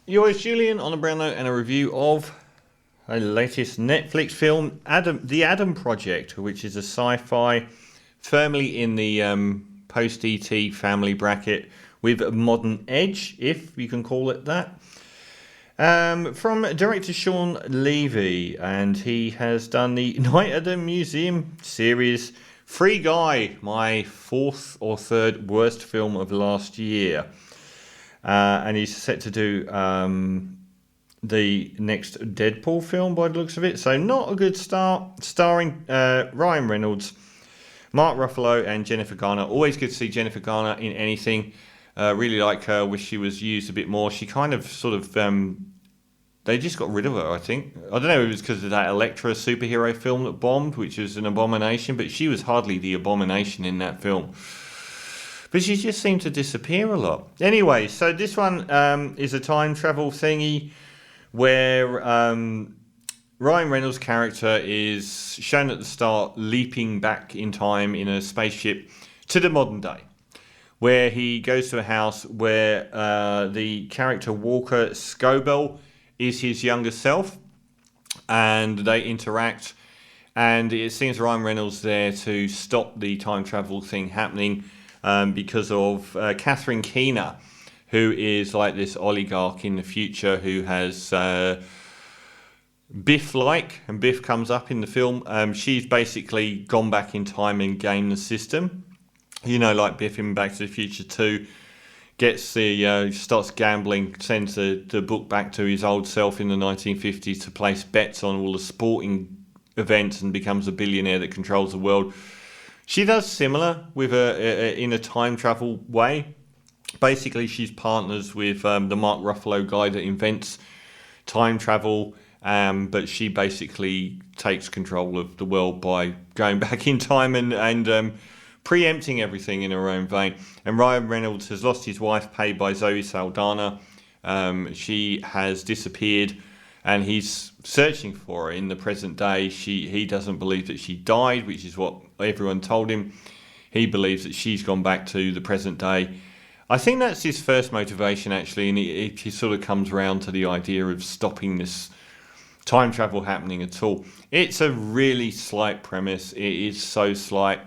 Yours, Julian, on a brown note and a review of a latest Netflix film, The Adam Project, which is a sci-fi firmly in the post-ET family bracket with a modern edge, if you can call it that. From director Sean Levy, and he has done the Night at the Museum series, Free Guy, my fourth or third worst film of last year. And he's set to do the next Deadpool film by the looks of it. So not a good start. Starring Ryan Reynolds, Mark Ruffalo and Jennifer Garner. Always good to see Jennifer Garner in anything. Really like her. Wish she was used a bit more. She kind of sort of... they just got rid of her, I think. I don't know if it was because of that Elektra superhero film that bombed, which was an abomination. But she was hardly the abomination in that film. But she just seemed to disappear a lot. Anyway, so this one is a time travel thingy where Ryan Reynolds' character is shown at the start leaping back in time in a spaceship to the modern day, where he goes to a house where the character Walker Scobell is his younger self, and they interact, and it seems Ryan Reynolds there to stop the time travel thing happening. Because of Catherine Keener, who is like this oligarch in the future who has Biff-like, and Biff comes up in the film. She's basically gone back in time and gamed the system. You know, like Biff in Back to the Future 2, gets the starts gambling, sends the book back to his old self in the 1950s to place bets on all the sporting events and becomes a billionaire that controls the world. She does similar with in a time travel way. Basically, she's partners with the Mark Ruffalo guy that invents time travel, but she basically takes control of the world by going back in time and preempting everything in her own vein. And Ryan Reynolds has lost his wife, played by Zoe Saldana. She has disappeared, and he's searching for her in the present day. He doesn't believe that she died, which is what everyone told him. He believes that she's gone back to the present day. I think that's his first motivation, actually, and he sort of comes around to the idea of stopping this time travel happening at all. It's a really slight premise. It is so slight,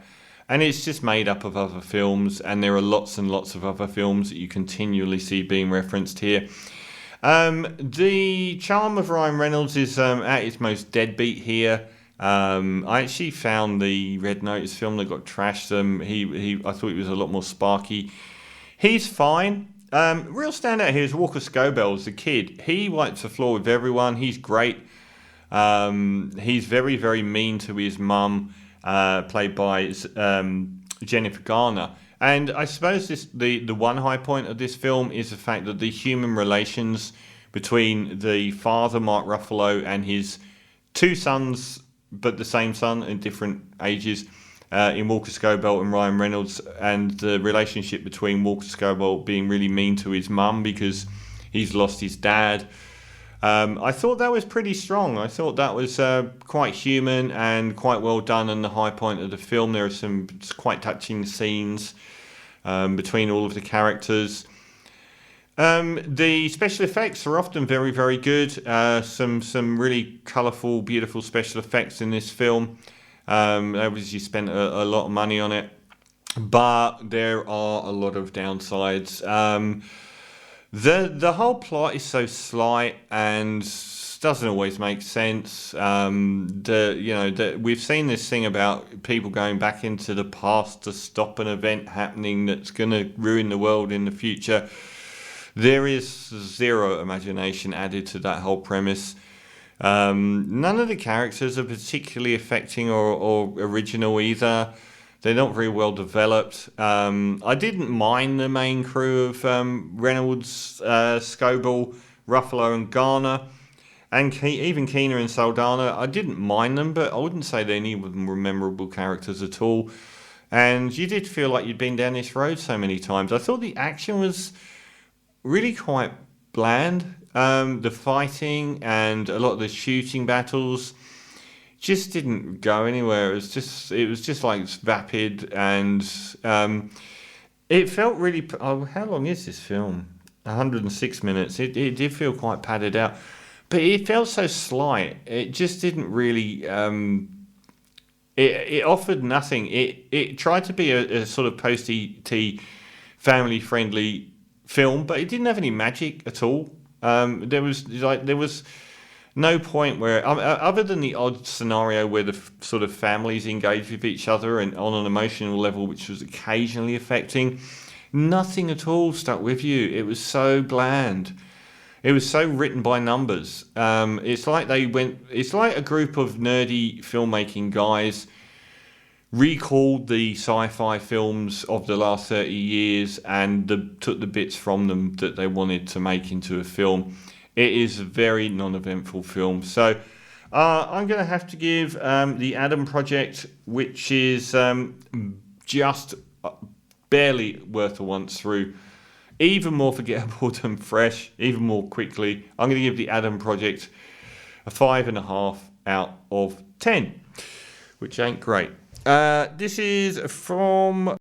and it's just made up of other films, and there are lots and lots of other films that you continually see being referenced here. The charm of Ryan Reynolds is at its most deadbeat here. I actually found the Red Notice film that got trashed. I thought it was a lot more sparky. He's fine. Real standout here is Walker Scobell as a kid. He wipes the floor with everyone. He's great. He's very, very mean to his mum, played by Jennifer Garner. And I suppose the one high point of this film is the fact that the human relations between the father, Mark Ruffalo, and his two sons, but the same son in different ages, in Walker Scobell and Ryan Reynolds, and the relationship between Walker Scobell being really mean to his mum because he's lost his dad. I thought that was pretty strong. I thought that was quite human and quite well done, and the high point of the film. There are some quite touching scenes between all of the characters. The special effects are often very, very good. Some really colourful, beautiful special effects in this film. Obviously spent a lot of money on it, but there are a lot of downsides. The whole plot is so slight and doesn't always make sense. We've seen this thing about people going back into the past to stop an event happening that's going to ruin the world in the future. There is zero imagination added to that whole premise. None of the characters are particularly affecting or original either. They're not very well developed. I didn't mind the main crew of Reynolds, Scobell, Ruffalo and Garner, and even Keener and Saldana. I didn't mind them, but I wouldn't say that any of them were memorable characters at all. And you did feel like you'd been down this road so many times. I thought the action was really quite bland. The fighting and a lot of the shooting battles just didn't go anywhere. It was just like vapid, and it felt really. Oh, how long is this film? 106 minutes. It did feel quite padded out, but it felt so slight. It just didn't really. It offered nothing. It tried to be a sort of post-ET family friendly film, but it didn't have any magic at all. There was no point where, other than the odd scenario where the sort of families engage with each other and on an emotional level, which was occasionally affecting, nothing at all stuck with you. It was so bland. It was so written by numbers. It's like it's like a group of nerdy filmmaking guys recalled the sci-fi films of the last 30 years and took the bits from them that they wanted to make into a film. It is a very non-eventful film. So I'm going to have to give The Adam Project, which is just barely worth a once through, even more forgettable than Fresh, even more quickly. I'm going to give The Adam Project a 5.5 out of 10, which ain't great. This is from